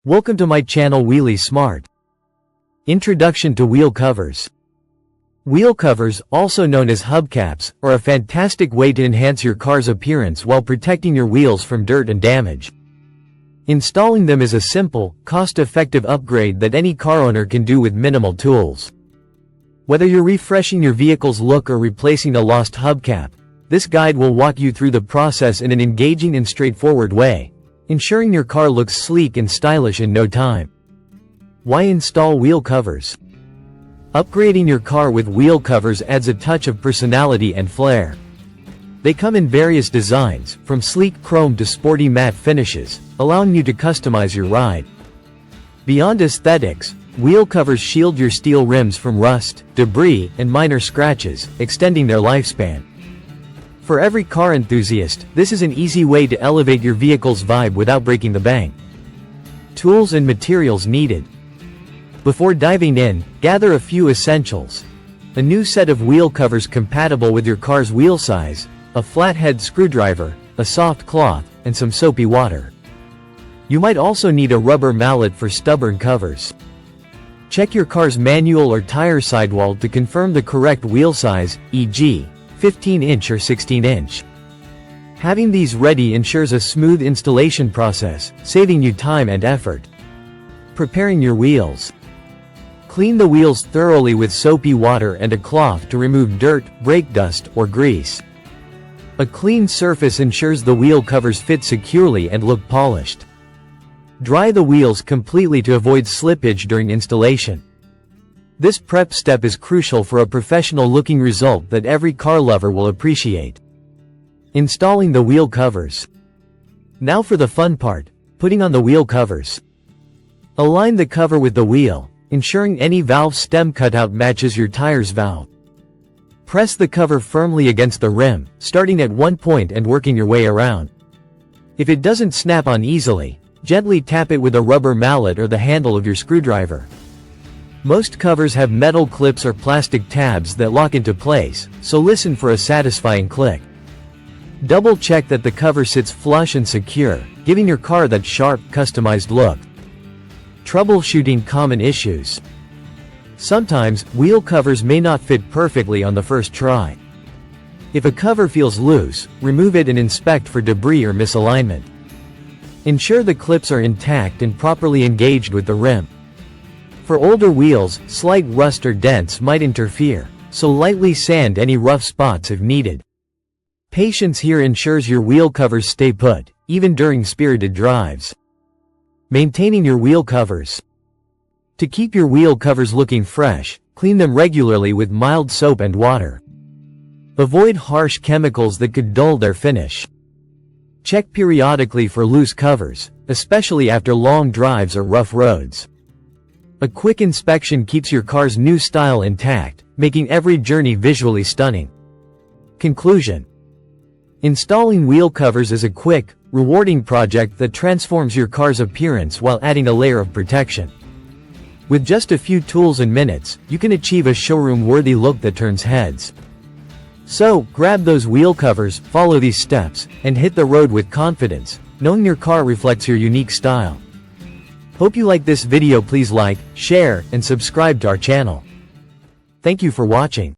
Welcome to my channel Wheelie Smart. Introduction to wheel covers. Wheel covers, also known as hubcaps, are a fantastic way to enhance your car's appearance while protecting your wheels from dirt and damage. Installing them is a simple, cost-effective upgrade that any car owner can do with minimal tools. Whether you're refreshing your vehicle's look or replacing a lost hubcap, this guide will walk you through the process in an engaging and straightforward way, ensuring your car looks sleek and stylish in no time. Why install wheel covers? Upgrading your car with wheel covers adds a touch of personality and flair. They come in various designs, from sleek chrome to sporty matte finishes, allowing you to customize your ride. Beyond aesthetics, wheel covers shield your steel rims from rust, debris, and minor scratches, extending their lifespan. For every car enthusiast, this is an easy way to elevate your vehicle's vibe without breaking the bank. Tools and materials needed. Before diving in, gather a few essentials. A new set of wheel covers compatible with your car's wheel size, a flathead screwdriver, a soft cloth, and some soapy water. You might also need a rubber mallet for stubborn covers. Check your car's manual or tire sidewall to confirm the correct wheel size, e.g., 15-inch or 16-inch. Having these ready ensures a smooth installation process, saving you time and effort. Preparing your wheels. Clean the wheels thoroughly with soapy water and a cloth to remove dirt, brake dust, or grease. A clean surface ensures the wheel covers fit securely and look polished. Dry the wheels completely to avoid slippage during installation. This prep step is crucial for a professional-looking result that every car lover will appreciate. Installing the wheel covers. Now for the fun part, putting on the wheel covers. Align the cover with the wheel, ensuring any valve stem cutout matches your tire's valve. Press the cover firmly against the rim, starting at one point and working your way around. If it doesn't snap on easily, gently tap it with a rubber mallet or the handle of your screwdriver. Most covers have metal clips or plastic tabs that lock into place, so listen for a satisfying click. Double check that the cover sits flush and secure, giving your car that sharp, customized look. Troubleshooting common issues. Sometimes, wheel covers may not fit perfectly on the first try. If a cover feels loose, remove it and inspect for debris or misalignment. Ensure the clips are intact and properly engaged with the rim. For older wheels, slight rust or dents might interfere, so lightly sand any rough spots if needed. Patience here ensures your wheel covers stay put, even during spirited drives. Maintaining your wheel covers. To keep your wheel covers looking fresh, clean them regularly with mild soap and water. Avoid harsh chemicals that could dull their finish. Check periodically for loose covers, especially after long drives or rough roads. A quick inspection keeps your car's new style intact, making every journey visually stunning. Conclusion. Installing wheel covers is a quick, rewarding project that transforms your car's appearance while adding a layer of protection. With just a few tools and minutes, you can achieve a showroom-worthy look that turns heads. So, grab those wheel covers, follow these steps, and hit the road with confidence, knowing your car reflects your unique style. Hope you like this video. Please like, share, and subscribe to our channel. Thank you for watching.